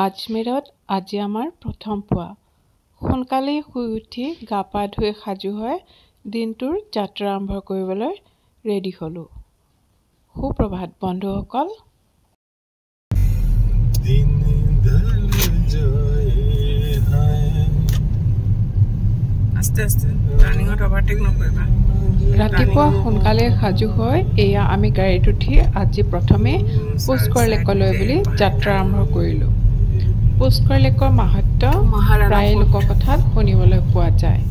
আজমেৰত আজি আমাৰ প্ৰথম পুৱা। সোনকালেই শুই উঠি গা পা ধুই সাজু হৈ দিনটোৰ যাত্ৰা আৰম্ভ কৰিবলৈ ৰেডি হ'লোঁ। সুপ্ৰভাত বন্ধুসকল। ৰাতিপুৱা সোনকালে সাজু হৈ এয়া আমি গাড়ীত উঠি আজি প্ৰথমে পুষ্কৰ লেকলৈ বুলি যাত্ৰা আৰম্ভ কৰিলোঁ। পুষ্কৰ লেকৰ মাহাত্ম্য প্ৰায় লোককথাত শুনিবলৈ পোৱা যায়।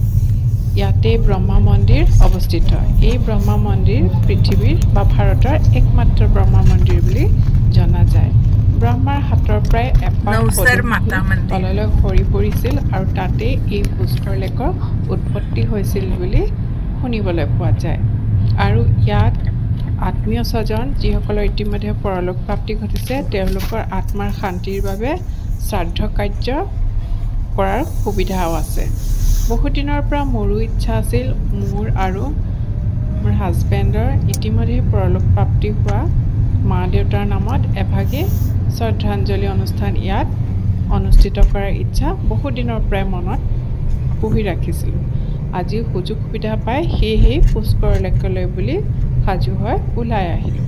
ইয়াতে ব্ৰহ্মা মন্দিৰ অৱস্থিত। এই ব্ৰহ্মা মন্দিৰ পৃথিৱীৰ বা ভাৰতৰ একমাত্ৰ ব্ৰহ্মা মন্দিৰ বুলি জনা যায়। ব্ৰহ্মাৰ হাতৰ প্ৰায় এপাক তললৈ সৰি পৰিছিল আৰু তাতে এই পুষ্কৰ লেকৰ উৎপত্তি হৈছিল বুলি শুনিবলৈ পোৱা যায়। আৰু ইয়াত আত্মীয় স্বজন যিসকলৰ ইতিমধ্যে পৰলোক প্ৰাপ্তি ঘটিছে তেওঁলোকৰ আত্মাৰ শান্তিৰ বাবে শ্ৰাদ্ধ কাৰ্য কৰাৰ সুবিধাও আছে। বহুদিনৰ পৰা মোৰো ইচ্ছা আছিল মোৰ আৰু মোৰ হাজবেণ্ডৰ ইতিমধ্যে পৰলোক প্ৰাপ্তি হোৱা মা দেউতাৰ নামত এভাগি শ্ৰদ্ধাঞ্জলি অনুষ্ঠান ইয়াত অনুষ্ঠিত কৰাৰ ইচ্ছা বহুদিনৰ পৰাই মনত পুহি ৰাখিছিলোঁ। আজি সুযোগ সুবিধা পাই সেয়েহে পুষ্কৰ লেকলৈ বুলি সাজু হৈ ওলাই আহিলোঁ।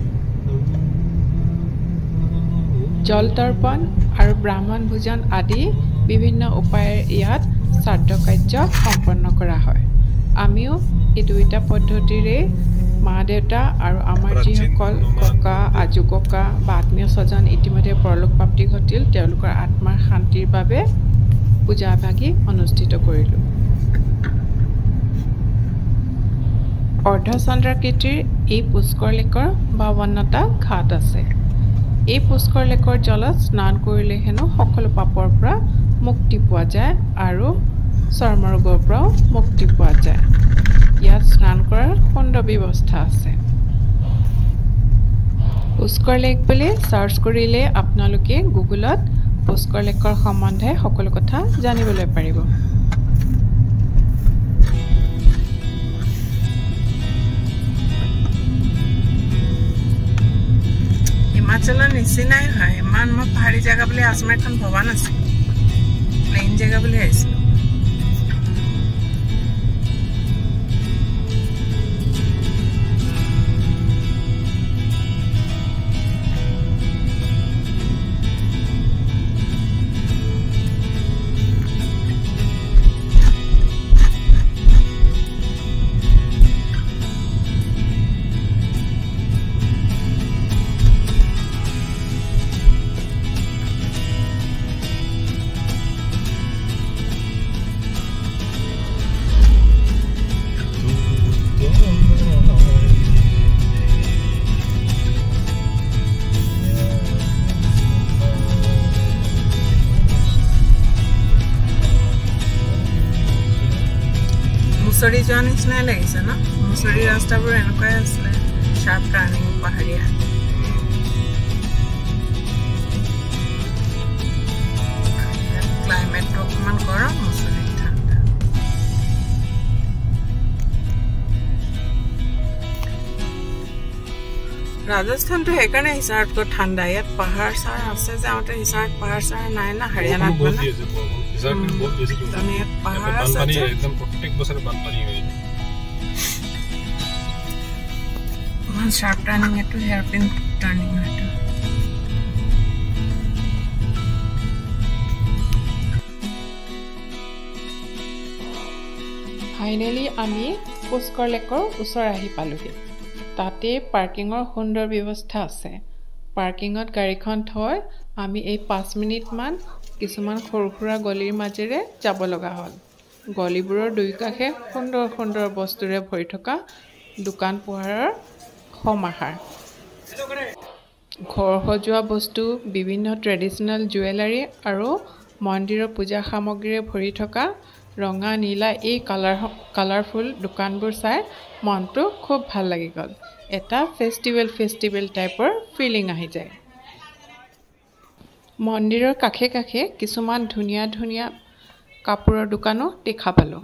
জল তৰ্পণ আৰু ব্ৰাহ্মণ ভোজন আদি বিভিন্ন উপায়েৰে ইয়াত শ্ৰাদ্ধ কাৰ্য সম্পন্ন কৰা হয়। আমিও এই দুয়োটা পদ্ধতিৰে মা দেউতা আৰু আমাৰ যিসকল ককা আজু ককা বা আত্মীয় স্বজন ইতিমধ্যে পৰলোক প্ৰাপ্তি ঘটিল তেওঁলোকৰ আত্মাৰ শান্তিৰ বাবে পূজা ভাগি অনুষ্ঠিত কৰিলোঁ। অৰ্ধচন্দ্ৰাকৃতিৰ এই পুষ্কৰ লেকৰ 52টা ঘাট আছে। এই পুষ্কৰ লেকৰ জলত স্নান কৰিলে হেনো সকলো পাপৰ পৰা মুক্তি পোৱা যায় আৰু চৰ্মৰোগৰ পৰাও মুক্তি পোৱা যায়। ইয়াত স্নান কৰাৰ সুন্দৰ ব্যৱস্থা আছে। পুষ্কৰ লেক বুলি চাৰ্চ কৰিলে আপোনালোকে গুগলত পুষ্কৰ লেকৰ সম্বন্ধে সকলো কথা জানিবলৈ পাৰিব। হিমাচলৰ নিচিনাই হয়। ইমান মই পাহাৰী জেগা বুলি আজমেৰখন ভবা নাছিলোঁ, প্লেইন জেগা বুলি ভাবিছিলোঁ। মুছৰি যোৱা নিচিনাই লাগিছে ন? মুছৰি ৰাস্তাবোৰ এনেকুৱাই আছিলে, শ্বাৰ্প টাৰ্ণিং পাহাৰীয়া। ক্লাইমেটটো অকণমান গৰম, মুছৰি ঠাণ্ডা। ৰাজস্থানটো সেইকাৰণে হিচাৰতকৈ ঠাণ্ডা। ইয়াত পাহাৰ চাৰ আছে যে আহোঁতে হিচাৰত পাহাৰ চাৰ নাই না, হাৰিয়ানাত মানে পাহাৰ আছে। শ্বাৰ্প টাৰ্ণিং এইটো হেয়াৰপিন টাৰ্ণিং হয়তো। ফাইনেলি আমি পুষ্কৰ লেকৰ ওচৰ আহি পালোহি। তাতে পাৰ্কিঙৰ সুন্দৰ ব্যৱস্থা আছে। পাৰ্কিঙত গাড়ীখন থৈ আমি এই 5 মিনিটমান কিছুমান সৰু সুৰা গলিৰ মাজেৰে যাব লগা হ'ল। গলিবোৰৰ দুয়োকাষে সুন্দৰ সুন্দৰ বস্তুৰে ভৰি থকা দোকান পোহাৰৰ সমাহাৰ। ঘৰ সজোৱা বস্তু, বিভিন্ন ট্ৰেডিশ্যনেল জুৱেলাৰী আৰু মন্দিৰৰ পূজা সামগ্ৰীৰে ভৰি থকা ৰঙা নীলা এই কালাৰফুল দোকানবোৰ চাই মনটো খুব ভাল লাগি গ'ল। এটা ফেষ্টিভেল টাইপৰ ফিলিং আহি যায়। মন্দিৰৰ কাষে কাষে কিছুমান ধুনীয়া ধুনীয়া কাপোৰৰ দোকানো দেখা পালোঁ।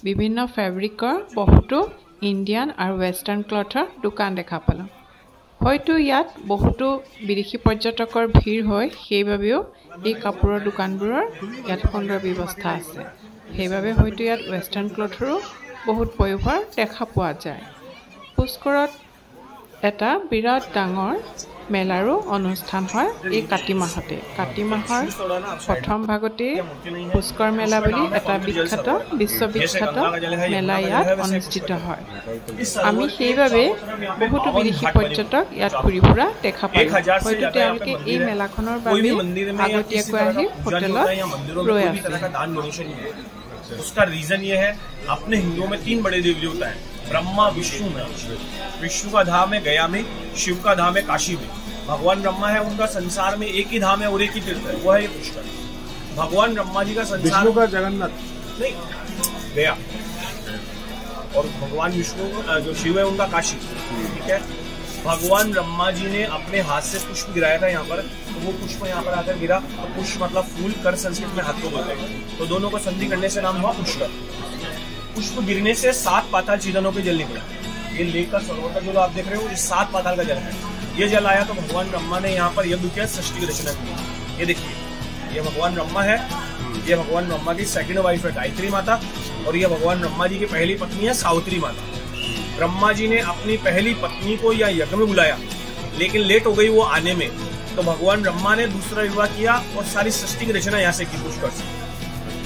বিভিন্ন ফেব্ৰিকৰ বহুতো ইণ্ডিয়ান আৰু ৱেষ্টাৰ্ণ ক্লথৰ দোকান দেখা পালোঁ। হয়তো ইয়াত বহুতো বিদেশী পৰ্যটকৰ ভিৰ হয়, সেইবাবেও এই কাপোৰৰ দোকানবোৰৰ ইয়াত সুন্দৰ ব্যৱস্থা আছে। সেইবাবে হয়তো ইয়াত ৱেষ্টাৰ্ণ ক্লথৰো বহুত পয়োভৰ দেখা পোৱা যায়। পুষ্কৰত এটা বিৰাট ডাঙৰ মেলাৰো অনুষ্ঠান হয় এই কাতি মাহতে। কাতি মাহৰ প্ৰথম ভাগতেই পুষ্কৰ মেলা বুলি এটা বিশ্ববিখ্যাত মেলা ইয়াত অনুষ্ঠিত হয়। আমি সেইবাবে বহুতো বিদেশী পৰ্যটক ইয়াত ঘূৰি ফুৰা দেখা পাওঁ। হয়তো তেওঁলোকে এই মেলাখনৰ বাবে আগতীয়াকৈ আহি হোটেলত ৰৈ আছে। उसका रीजन ये है, अपने हिंदुओं में 3 बड़े देवी देवता है, ब्रह्मा विष्णु में। विष्णु का धाम है गया में, शिव का धाम है काशी में। भगवान ब्रह्मा है, उनका संसार में एक ही धाम है और एक ही तीर्थ है, वो है ये पुष्कर। भगवान ब्रह्मा जी का संसार विष्णु का जगन्नाथ नहीं गया, और भगवान विष्णु जो शिव है उनका काशी। ठीक है, भगवान ब्रह्मा जी ने अपने हाथ से पुष्प गिराया था यहाँ पर, तो वो पुष्प यहाँ पर आकर गिरा। तो पुष्प मतलब फूल, कर संस्कृत में हाथ को बोलते हैं, तो दोनों को संधि करने से नाम हुआ पुष्कर। पुष्प गिरने से 7 पाताल चीदनों के जल निकला। ये लेक का सरोवर का जो आप देख रहे हो, ये 7 पाताल का जल है। ये जल आया तो भगवान ब्रह्मा ने यहाँ पर यज्ञ किया, सृष्टि की रचना की। ये देखिए, ये भगवान ब्रह्मा है, ये भगवान ब्रह्मा की सेकंड वाइफ है गायत्री माता, और ये भगवान ब्रह्मा जी की पहली पत्नी है सावित्री माता। ब्रह्मा जी ने अपनी पहली पत्नी को या यज्ञ में बुलाया, लेकिन लेट हो गई वो आने में, तो भगवान ब्रह्मा ने दूसरा विवाह किया और सारी सृष्टि की रचना यहाँ से की पुष्कर से।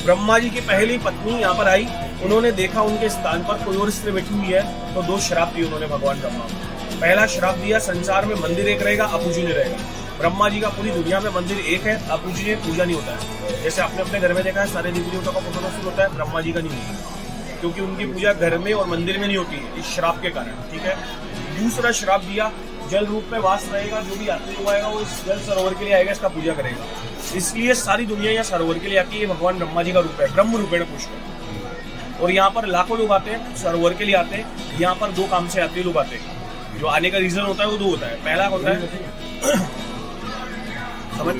ब्रह्मा जी की पहली पत्नी यहाँ पर आई, उन्होंने देखा उनके स्थान पर कोई और स्त्री बैठी हुई है, तो 2 श्राप दिए उन्होंने भगवान ब्रह्मा को। पहला श्राप दिया, संसार में मंदिर एक रहेगा, अपूजनीय रहेगा। ब्रह्मा जी का पूरी दुनिया में मंदिर एक है, अपूजनीय, पूजा नहीं होता है। जैसे आपने अपने घर में देखा है, सारे देवी देवताओं का फोटो होता है, ब्रह्मा जी का नहीं होता, क्योंकि उनकी पूजा घर में और मंदिर में नहीं होती है, इस श्राप के कारण। ठीक है, दूसरा श्राप दिया, जल रूप में वास रहेगा, जो भी यात्री को आएगा वो इस जल सरोवर के लिए आएगा, इसका पूजा करेगा। इसलिए सारी दुनिया यहाँ सरोवर के लिए आती है। भगवान ब्रह्मा जी का रूप है, ब्रह्म रूपेण पुष्कर। और यहाँ पर लाखों लोग आते हैं, सरोवर के लिए आते हैं। यहाँ पर 2 काम से यात्री लोग आते हैं। जो आने का रीजन होता है वो 2 होता है। पहला होता है समझ,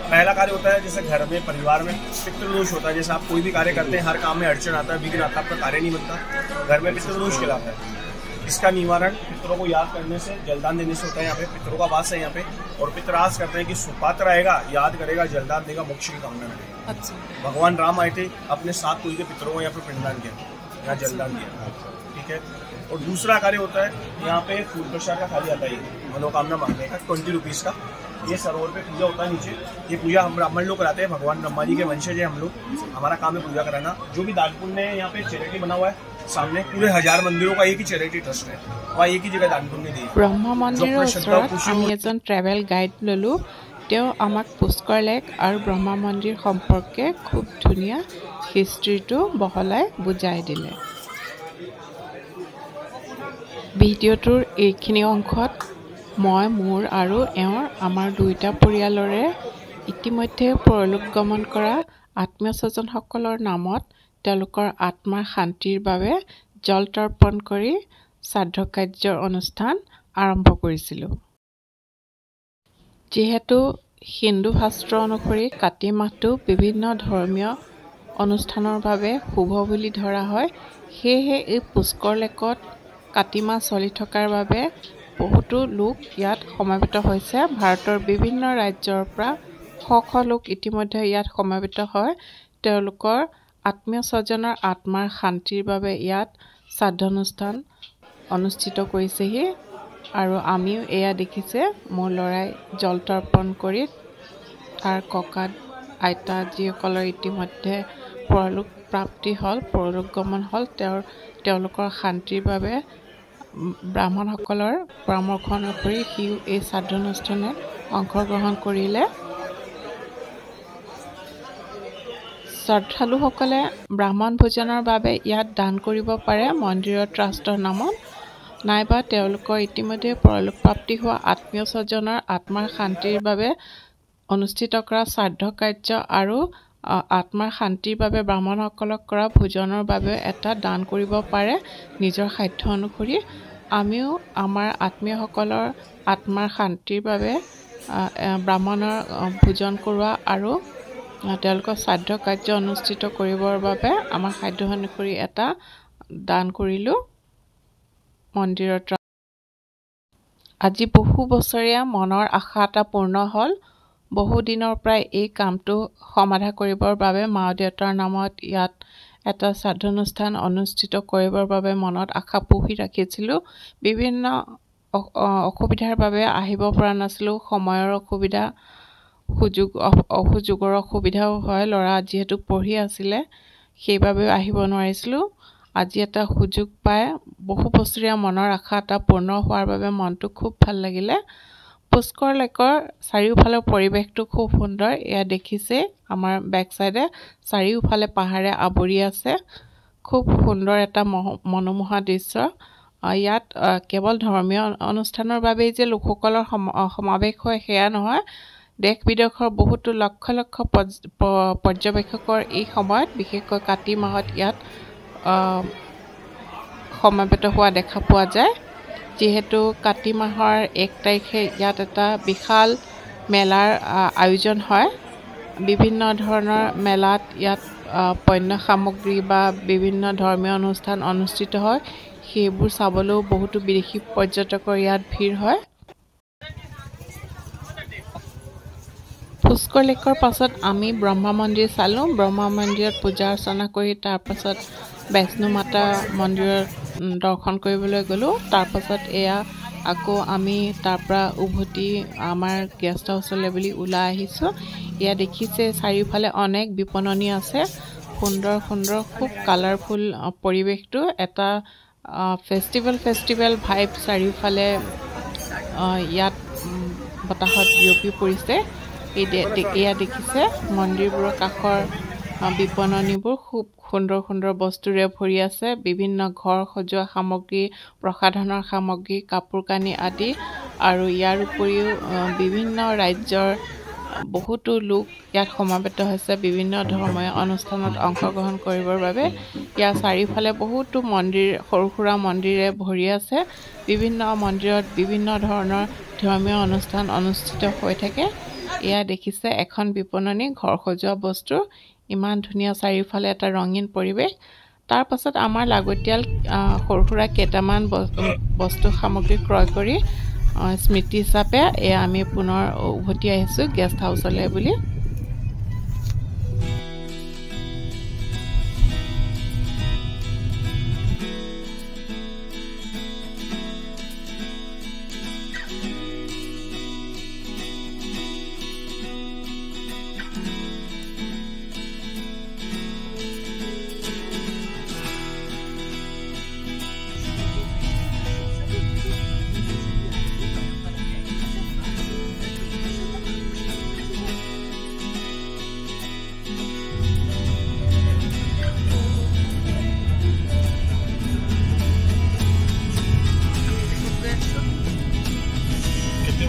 पहला कार्य होता है जैसे घर में, परिवार में पितृदोष होता है। जैसे आप कोई भी कार्य करते हैं, हर काम में अड़चन आता है, विघ्न आता है, आपका कार्य नहीं बनता, घर में पितृदोष कहलाता है। इसका निवारण पितरों को याद करने से, जलदान देने से होता है। यहाँ पे पितरों का वास है यहाँ पे, और पितरास करते हैं कि सुपात्र आएगा, याद करेगा, जलदान देगा, मोक्ष की कामना करेगा। अच्छा, भगवान राम आए थे, अपने 7 कुल के पितरों को यहाँ पे पिंडदान किया, यहाँ जलदान दिया। ठीक है, और दूसरा कार्य होता है यहाँ पे फूल प्रसाद का थाली आता है, मनोकामना मांगने का, 20 रुपीज का। ये सरोवर पे पूजा होता है नीचे, ये पूजा हम ब्राह्मण लोग कराते हैं। भगवान ब्रह्मा जी के वंशज है हम लोग, हमारा काम है पूजा कराना। जो भी दान पुण्य है, यहाँ पे चैरिटी बना हुआ है सामने, पूरे 1000 मंदिरों का एक ही चैरिटी ट्रस्ट है, वहाँ एक ही जगह दान पुण्य दी। ব্ৰহ্ম মন্দিৰৰ ওচৰত আমি এজন ট্ৰেভেল গাইড ললোঁ। তেওঁ আমাক পুষ্কৰ লেক আৰু ব্ৰহ্মা মন্দিৰ সম্পৰ্কে খুব ধুনীয়া হিষ্ট্ৰীটো বহলাই বুজাই দিলে। ভিডিঅ'টোৰ এইখিনি অংশত মই মোৰ আৰু আমাৰ 2টা পৰিয়ালৰে ইতিমধ্যে পৰলোক গমন কৰা আত্মীয় স্বজনসকলৰ নামত তেওঁলোকৰ আত্মাৰ শান্তিৰ বাবে জল তৰ্পণ কৰি শ্ৰাদ্ধ কাৰ্যৰ অনুষ্ঠান আৰম্ভ কৰিছিলোঁ। যিহেতু হিন্দু শাস্ত্ৰ অনুসৰি কাতি মাহটো বিভিন্ন ধৰ্মীয় অনুষ্ঠানৰ বাবে শুভ বুলি ধৰা হয়, সেয়েহে এই পুষ্কৰ লেকত কাতি মাহ চলি থকাৰ বাবে বহুতো লোক ইয়াত সমাবেত হৈছে। ভাৰতৰ বিভিন্ন ৰাজ্যৰ পৰা শ লোক ইতিমধ্যে ইয়াত সমাবেত হয়। তেওঁলোকৰ আত্মীয় স্বজনৰ আত্মাৰ শান্তিৰ বাবে ইয়াত শ্ৰাদ্ধানুষ্ঠান অনুষ্ঠিত কৰিছেহি, আৰু আমিও এয়া দেখিছে। মোৰ ল'ৰাই জল তৰ্পণ কৰি তাৰ ককা আইতা যিসকলৰ ইতিমধ্যে পৰলোক প্ৰাপ্তি হ'ল, পৰলোক গমন হ'ল, তেওঁলোকৰ শান্তিৰ বাবে ব্ৰাহ্মণসকলৰ পৰামৰ্শ অনুসৰি সিও এই শ্ৰাদ্ধানুষ্ঠানত অংশগ্ৰহণ কৰিলে। শ্ৰদ্ধালুসকলে ব্ৰাহ্মণ ভোজনৰ বাবে ইয়াত দান কৰিব পাৰে মন্দিৰৰ ট্ৰাষ্টৰ নামত, নাইবা তেওঁলোকৰ ইতিমধ্যে পৰলোক প্ৰাপ্তি হোৱা আত্মীয় স্বজনৰ আত্মাৰ শান্তিৰ বাবে অনুষ্ঠিত কৰা শ্ৰাদ্ধ কাৰ্য আৰু আত্মাৰ শান্তিৰ বাবে ব্ৰাহ্মণসকলক কৰা ভোজনৰ বাবে এটা দান কৰিব পাৰে নিজৰ সাধ্য অনুসৰি। আমিও আমাৰ আত্মীয়সকলৰ আত্মাৰ শান্তিৰ বাবে ব্ৰাহ্মণৰ ভোজন কৰোৱা আৰু তেওঁলোকৰ শ্ৰাদ্ধ কাৰ্য অনুষ্ঠিত কৰিবৰ বাবে আমাৰ সাধ্য অনুসৰি এটা দান কৰিলোঁ মন্দিৰত। আজি বহু বছৰীয়া মনৰ আশা এটা পূৰ্ণ হ'ল। বহু দিনৰ পৰাই এই কামটো সমাধা কৰিবৰ বাবে মা দেউতাৰ নামত ইয়াত এটা শ্ৰাদ্ধানুষ্ঠান অনুষ্ঠিত কৰিবৰ বাবে মনত আশা পুহি ৰাখিছিলোঁ। বিভিন্ন অসুবিধাৰ বাবে আহিব পৰা নাছিলোঁ। সময়ৰ অসুবিধা, সুযোগৰ অসুবিধাও হয়। ল'ৰা যিহেতু পঢ়ি আছিলে সেইবাবেও আহিব নোৱাৰিছিলোঁ। আজি এটা সুযোগ পাই বহু বছৰীয়া মনৰ আশা এটা পূৰ্ণ হোৱাৰ বাবে মনটো খুব ভাল লাগিলে। পুষ্কৰ লেকৰ চাৰিওফালৰ পৰিৱেশটো খুব সুন্দৰ। এয়া দেখিছে আমাৰ বেক চাইডে চাৰিওফালে পাহাৰে আৱৰি আছে। খুব সুন্দৰ এটা মনোমোহা দৃশ্য। ইয়াত কেৱল ধৰ্মীয় অনুষ্ঠানৰ বাবেই যে লোকসকলৰ সমাৱেশ হয় সেয়া নহয়, দেশ বিদেশৰ বহুতো লক্ষ লক্ষ পৰ্যবেক্ষকৰ এই সময়ত বিশেষকৈ কাতি মাহত ইয়াত সমাবেত হোৱা দেখা পোৱা যায়। যিহেতু কাতি মাহৰ 1 তাৰিখে ইয়াত এটা বিশাল মেলাৰ আয়োজন হয়। বিভিন্ন ধৰণৰ মেলাত ইয়াত পণ্য সামগ্ৰী বা বিভিন্ন ধৰ্মীয় অনুষ্ঠান অনুষ্ঠিত হয়। সেইবোৰ চাবলৈও বহুতো বিদেশী পৰ্যটকৰ ইয়াত ভিৰ হয়। পুষ্কৰ লেকৰ পাছত আমি ব্ৰহ্মা মন্দিৰ চালোঁ। ব্ৰহ্মা মন্দিৰত পূজা অৰ্চনা কৰি তাৰ পাছত বৈষ্ণো মাতা মন্দিৰত দৰ্শন কৰিবলৈ গ'লোঁ। তাৰ পাছত এয়া আকৌ আমি তাৰ পৰা উভতি আমাৰ গেষ্ট হাউচলৈ বুলি ওলাই আহিছোঁ। এয়া দেখিছে চাৰিওফালে অনেক বিপণনী আছে। সুন্দৰ সুন্দৰ খুব কালাৰফুল পৰিৱেশটো এটা ফেষ্টিভেল ভাইব চাৰিওফালে ইয়াত বতাহত বিয়পি পৰিছে। এয়া দেখিছে মন্দিৰবোৰৰ কাষৰ বিপণনীবোৰ খুব সুন্দৰ সুন্দৰ বস্তুৰে ভৰি আছে। বিভিন্ন ঘৰ সজোৱা সামগ্ৰী, প্ৰসাধনৰ সামগ্ৰী, কাপোৰ কানি আদি। আৰু ইয়াৰ উপৰিও বিভিন্ন ৰাজ্যৰ বহুতো লোক ইয়াত সমাবেত হৈছে বিভিন্ন ধৰ্মীয় অনুষ্ঠানত অংশগ্ৰহণ কৰিবৰ বাবে। ইয়াৰ চাৰিওফালে বহুতো মন্দিৰ, সৰু সুৰা মন্দিৰে ভৰি আছে। বিভিন্ন মন্দিৰত বিভিন্ন ধৰণৰ ধৰ্মীয় অনুষ্ঠান অনুষ্ঠিত হৈ থাকে। এয়া দেখিছে এখন বিপণনী ঘৰ সজোৱা বস্তু। ইমান ধুনীয়া চাৰিওফালে এটা ৰঙীন পৰিৱেশ। তাৰ পাছত আমাৰ লাগতিয়াল সৰু সুৰা কেইটামান বস্তু সামগ্ৰী ক্ৰয় কৰি স্মৃতি হিচাপে এয়া আমি পুনৰ উভতি আহিছোঁ গেষ্ট হাউচলৈ বুলি।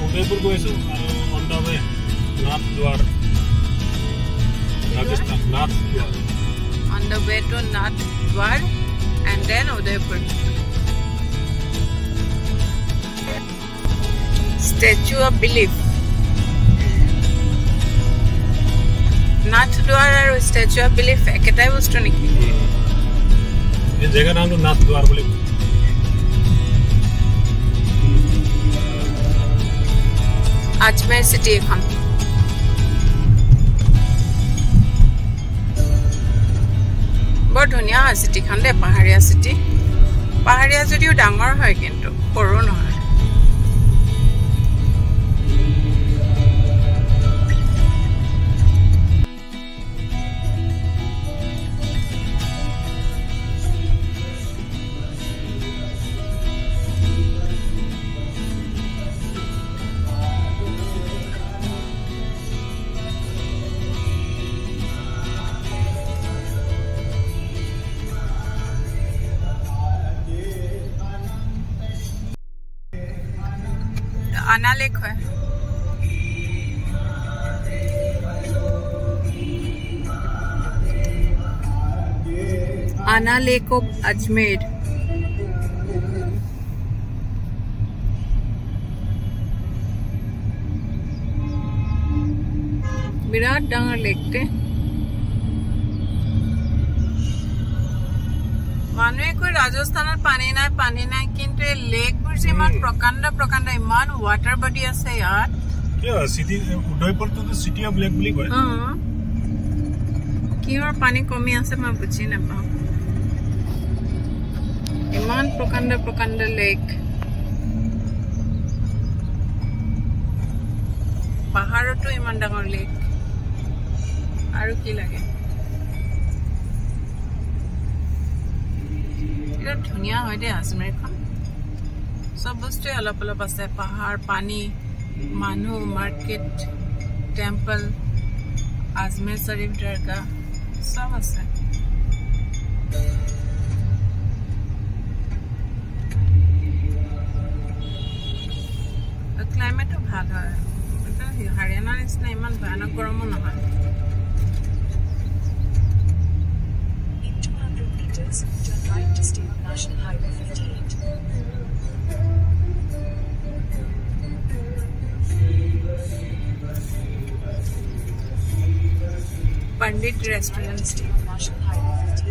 उदयपुर को ऐसे ऑन द वे नाथ द्वार राजस्थान नाथ द्वार On the way to Nath Dwar and then Udaipur. Statue of Belief. Nath Dwar और Statue of Belief एकेटाई बस्तु निकी। ये जगह नाम तो नाथ द्वार बोले। अजमेर सिटी এখন বৰ ধুনীয়া হয় সিটিখন দে। পাহাৰীয়া সিটি, পাহাৰীয়া যদিও ডাঙৰ হয় কিন্তু সৰু নহয়। आना लेक है। आना lake of Ajmer. Virat Dangar lake टे। মানুহে কৈ ৰাজস্থানত পানী নাই কিন্তু এই লেকবোৰ যে ইমান প্ৰকাণ্ড ইমান ৱাটাৰ বডি আছে ইয়াত সিটি উদয়পুৰটো সিটি অফ লেক বুলি কয় কিহৰ পানী কমি আছে মই বুজি নাপাওঁ ইমান প্ৰকাণ্ড লেক পাহাৰতো ইমান ডাঙৰ লেক আৰু কি লাগে এটা ধুনীয়া হয় দে আজমেৰখন সব বস্তুৱে অলপ আছে পাহাৰ পানী মানুহ মাৰ্কেট টেম্পল আজমেৰ শৰীফ দৰগাহ সব আছে ক্লাইমেটও ভাল হয় হাৰিয়ানাৰ নিচিনা ইমান ভয়ানক গৰমো নহয় Turn right to stay on National Highway 58. Pandit Restaurant. Stay on National Highway 58.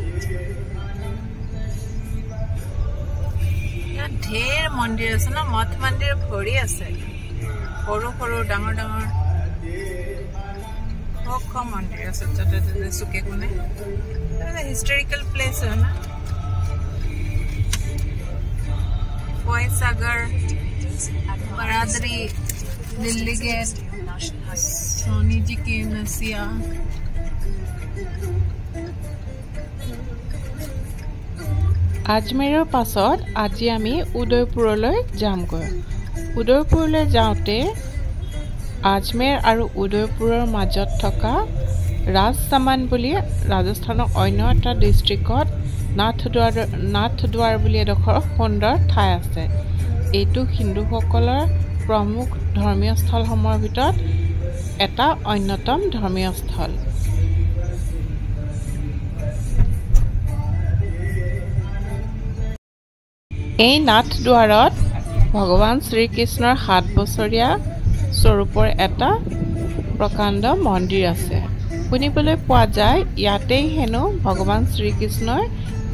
ইয়াত ঢেৰ মন্দিৰ আছে ন মঠ মন্দিৰ ভৰি আছে সৰু ডাঙৰ মন্দিৰ আছে তাতে চুকে কোণে हिस्टोरिकल प्लेस है ना फॉय सागर बरादरी दिल्ली गेट सोनी जी की नसिया আজমেৰৰ পাছত আজি আমি উদয়পুৰলৈ যামগৈ উদয়পুৰলৈ যাওঁতে আজমেৰ আৰু উদয়পুৰৰ মাজত থকা ৰাজসামান বুলি ৰাজস্থানৰ অন্য এটা ডিষ্ট্ৰিক্টত নাথদ্বাৰ বুলি এডোখৰ সুন্দৰ ঠাই আছে এইটো হিন্দুসকলৰ প্ৰমুখ ধৰ্মীয় স্থলসমূহৰ ভিতৰত এটা অন্যতম ধৰ্মীয় স্থল এই নাথদ্বাৰত ভগৱান শ্ৰীকৃষ্ণৰ 7 বছৰীয়া স্বৰূপৰ এটা প্ৰকাণ্ড মন্দিৰ আছে শুনিবলৈ পোৱা যায় ইয়াতেই হেনো ভগৱান শ্ৰীকৃষ্ণই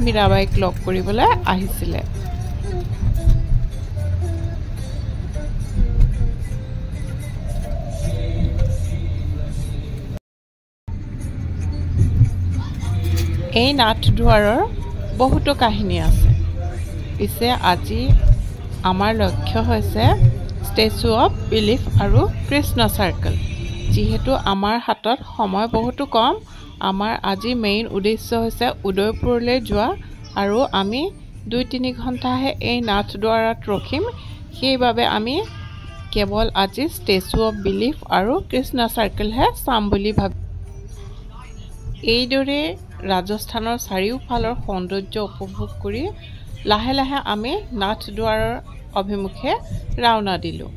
মীৰাবাইক লগ কৰিবলৈ আহিছিলে এই নাথদ্বাৰৰ বহুতো কাহিনী আছে পিছে আজি আমাৰ লক্ষ্য হৈছে ষ্টেচু অফ বিলিফ আৰু কৃষ্ণ চাৰ্কেল যেহেতু আমাৰ হাতত সময় বহুতো কম আমাৰ আজি মেইন উদ্দেশ্য হৈছে উদয়পুৰলৈ যোৱা আৰু আমি 2-3 ঘণ্টাহে এই নাথদ্বাৰত ৰখিম সেইবাবে আমি কেৱল আজি ষ্টেচু অফ বিলিফ আৰু কৃষ্ণ চাৰ্কেলহে চাম বুলি ভাবি এইদৰে ৰাজস্থানৰ চাৰিওফালৰ সৌন্দৰ্য উপভোগ কৰি লাহে লাহে আমি নাথদ্বাৰৰ অভিমুখে ৰাওনা দিলোঁ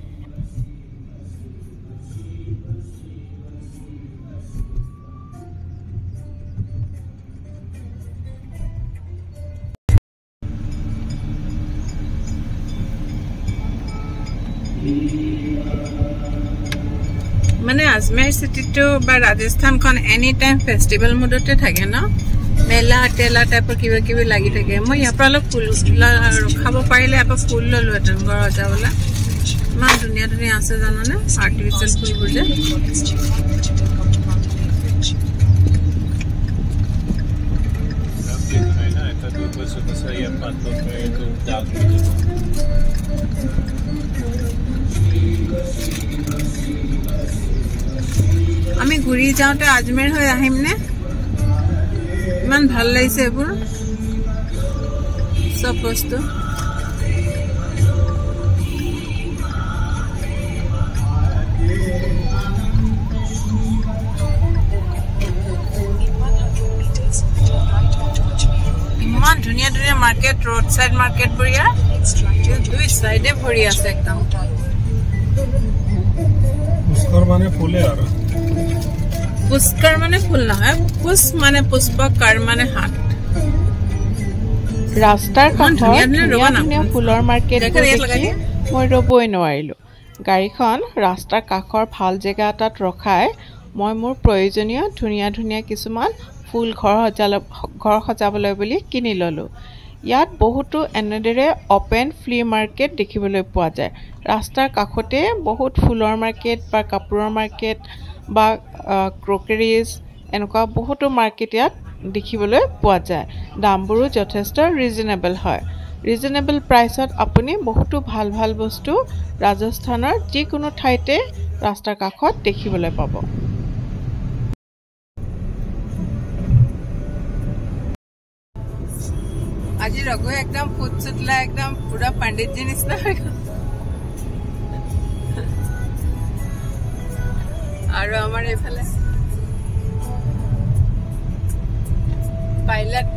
মানে আজমেৰ সিটিটো বা ৰাজস্থানখন এনি টাইম ফেষ্টিভেল মুডতে থাকে ন মেলা টেলা টাইপৰ কিবা লাগি থাকে মই ইয়াৰ পৰা অলপ ফুল ৰখাব পাৰিলে এবাৰ ফুল ললোঁ এটান ঘৰ সজাবলৈ ইমান ধুনীয়া আছে জানানে আৰ্টিফিচিয়েল ফুলবোৰ যে আমি ঘূৰি যাওঁতে আজমেৰ হৈ আহিম নে ইমান ভাল লাগিছে এইবোৰ সব বস্তু ইমান ধুনীয়া মাৰ্কেট ৰোড সাইড মাৰ্কেট বোৰ ইয়াৰ দুই সাইডে ভৰি আছে একদম পুষ্কৰ মানে ফুলে আৰু पुष्कर माने फूल ना है पुष्प माने पुष्पकर माने हाथ ৰাস্তাৰ কাষত ধুনীয়া ফুলৰ মাৰ্কেট দেখি মই ৰবই নোৱাৰিলোঁ গাড়ীখন ৰাস্তাৰ কাষৰ ভাল জেগা এটাত ৰখাই মই মোৰ প্ৰয়োজনীয় ধুনীয়া কিছুমান ফুল ঘৰ সজাবলৈ বুলি কিনি ললোঁ ইয়াত বহুতো এনেদৰে অপেন ফ্লি মাৰ্কেট দেখিবলৈ পোৱা যায় ৰাস্তাৰ কাষতে বহুত ফুলৰ মাৰ্কেট বা কাপোৰৰ মাৰ্কেট বা ক্ৰকাৰিজ এনেকুৱা বহুতো মাৰ্কেট ইয়াত দেখিবলৈ পোৱা যায় দামবোৰো যথেষ্ট ৰিজনেবল হয় ৰিজনেবল প্ৰাইসত আপুনি বহুতো ভাল ভাল বস্তু ৰাজস্থানৰ যিকোনো ঠাইতে ৰাস্তাৰ কাষত দেখিবলৈ পাব আজি ৰঘু একদম ফুটছুটলা একদম পুৰা পণ্ডিত জি নিচিনা হৈ গ'ল আৰু আমাৰ এইফালে পাইলট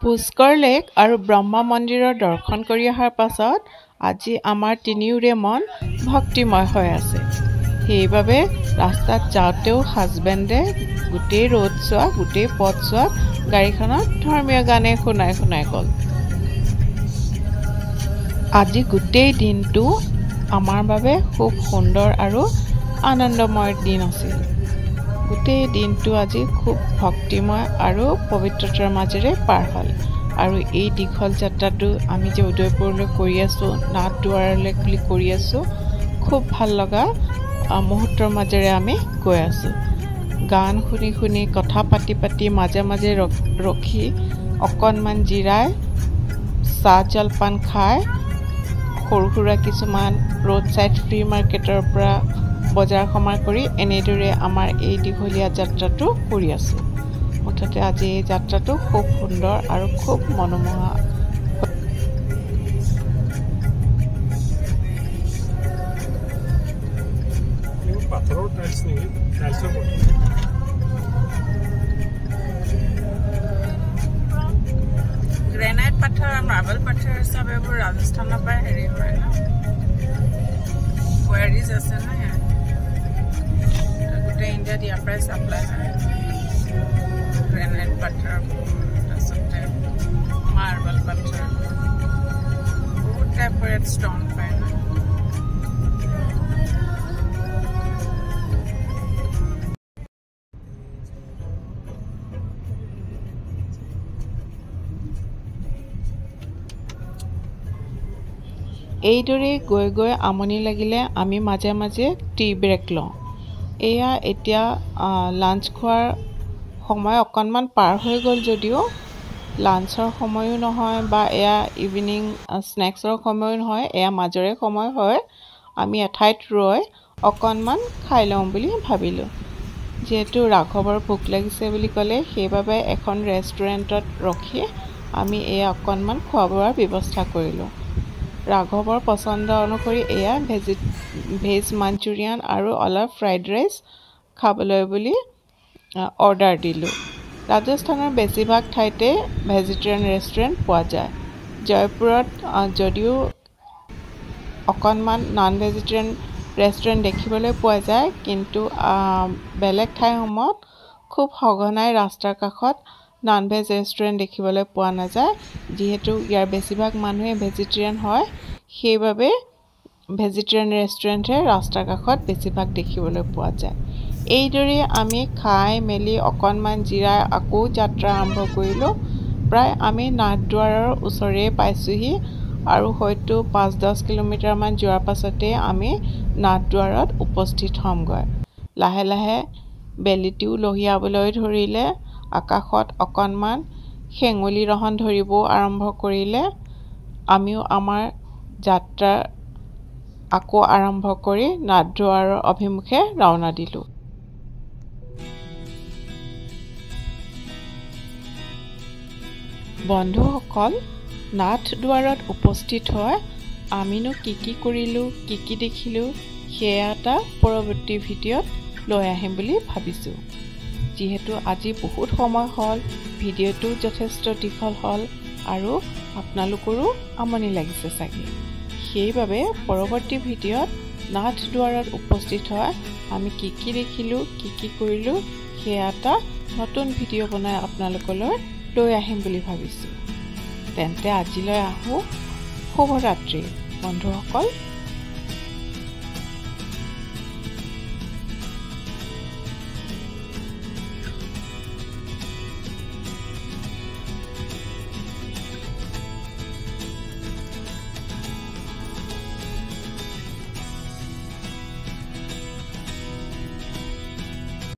পুষ্কৰ লেক আৰু ব্ৰহ্মা মন্দিৰৰ দৰ্শন কৰি অহাৰ পাছত আজি আমাৰ তিনিওৰে মন ভক্তিময় হৈ আছে সেইবাবে ৰাস্তাত যাওঁতেও হাজবেণ্ডে গোটেই ৰোড চোৱা গোটেই পথ চোৱা গাড়ীখনত ধৰ্মীয় গানে শুনাই গ'ল আজি গোটেই দিনটো আমাৰ বাবে খুব সুন্দৰ আৰু আনন্দময় দিন আছিল গোটেই দিনটো আজি খুব ভক্তিময় আৰু পবিত্ৰতাৰ মাজেৰে পাৰ হ'ল আৰু এই দীঘল যাত্ৰাটো আমি যে উদয়পুৰলৈ কৰি আছোঁ নাথদুৱাৰলৈ কৰি আছোঁ খুব ভাল লগা মুহূৰ্তৰ মাজেৰে আমি গৈ আছোঁ গান শুনি শুনি কথা পাতি পাতি মাজে মাজে ৰখি অকণমান জিৰাই চাহ জলপান খাই সৰু সুৰা কিছুমান ৰোড সাইড ফ্ৰী মাৰ্কেটৰ পৰা বজাৰ সমাৰ কৰি এনেদৰে আমাৰ এই দীঘলীয়া যাত্ৰাটো কৰি আছোঁ মুঠতে আজি এই যাত্ৰাটো খুব সুন্দৰ আৰু খুব মনোমোহা পাথৰৰ টাইলছ নেকি টাইলছৰ গ্ৰেনাইট পাথৰ আৰু মাৰ্বল পাথৰ সব এইবোৰ ৰাজস্থানৰ পৰা হেৰি হয় ন কোৱাৰিজ আছে ন গোটেই ইণ্ডিয়াত ইয়াৰ পৰাই চাপ্লাই হয় গ্ৰেনাইট পাথৰ তাৰপিছতে মাৰ্বল পাথৰ বহুত টাইপৰ ইয়াত ষ্ট'ন পায় ন এইদৰে গৈ গৈ আমনি লাগিলে আমি মাজে মাজে টি ব্ৰেক লওঁ এয়া এতিয়া লাঞ্চ খোৱাৰ সময় অকণমান পাৰ হৈ গ'ল যদিও লাঞ্চৰ সময়ো নহয় বা এয়া ইভিনিং স্নেক্সৰ সময়ো নহয় এয়া মাজৰে সময় হয় আমি এঠাইত ৰৈ অকণমান খাই লওঁ বুলি ভাবিলোঁ যিহেতু ৰাঘৱৰ ভোক লাগিছে বুলি ক'লে সেইবাবে এখন ৰেষ্টুৰেণ্টত ৰখি আমি এয়া অকণমান খোৱা বোৱাৰ ব্যৱস্থা কৰিলোঁ ৰাঘৱৰ পছন্দ অনুসৰি এয়া ভেজ মাঞ্চুৰিয়ান আৰু অলপ ফ্ৰাইড ৰাইচ খাবলৈ বুলি অৰ্ডাৰ দিলোঁ ৰাজস্থানৰ বেছিভাগ ঠাইতে ভেজিটেৰিয়ান ৰেষ্টুৰেণ্ট পোৱা যায় জয়পুৰত যদিও অকণমান নন ভেজিটেৰিয়ান ৰেষ্টুৰেণ্ট দেখিবলৈ পোৱা যায় কিন্তু বেলেগ ঠাইসমূহত খুব সঘনাই ৰাস্তাৰ কাষত নন ভেজ ৰেষ্টুৰেণ্ট দেখিবলৈ পোৱা নাযায় যিহেতু ইয়াৰ বেছিভাগ মানুহে ভেজিটেৰিয়ান হয় সেইবাবে ভেজিটেৰিয়ান ৰেষ্টুৰেণ্টহে ৰাস্তাৰ কাষত বেছিভাগ দেখিবলৈ পোৱা যায় এইদৰে আমি খাই মেলি অকণমান জিৰাই আকৌ যাত্ৰা আৰম্ভ কৰিলোঁ প্ৰায় আমি নাথদুৱাৰৰ ওচৰে পাইছোঁহি আৰু হয়তো 5-10 কিলোমিটাৰমান যোৱাৰ পাছতে আমি নাথদুৱাৰত উপস্থিত হ'মগৈ লাহে লাহে বেলিটিও লহিয়াবলৈ ধৰিলে আকাশত অকণমান হেঙুলি ৰহন ধৰিব আৰম্ভ কৰিলে আমিও আমাৰ যাত্ৰা আকৌ আৰম্ভ কৰি নাথদুৱাৰৰ অভিমুখে ৰাওনা দিলোঁ বন্ধুসকল নাথদুৱাৰত উপস্থিত হৈ আমিনো কি কৰিলোঁ কি দেখিলোঁ সেয়া এটা পৰৱৰ্তী ভিডিঅ'ত লৈ আহিম বুলি ভাবিছোঁ যিহেতু আজি বহুত সময় হ'ল ভিডিঅ'টো যথেষ্ট দীঘল হ'ল আৰু আপোনালোকৰো আমনি লাগিছে চাগে সেইবাবে পৰৱৰ্তী ভিডিঅ'ত নাথদ্বাৰত উপস্থিত হয় আমি কি দেখিলোঁ কি কৰিলোঁ সেয়া এটা নতুন ভিডিঅ' বনাই আপোনালোকলৈ লৈ আহিম বুলি ভাবিছোঁ তেন্তে আজিলৈ আহোঁ শুভৰাত্ৰি বন্ধুসকল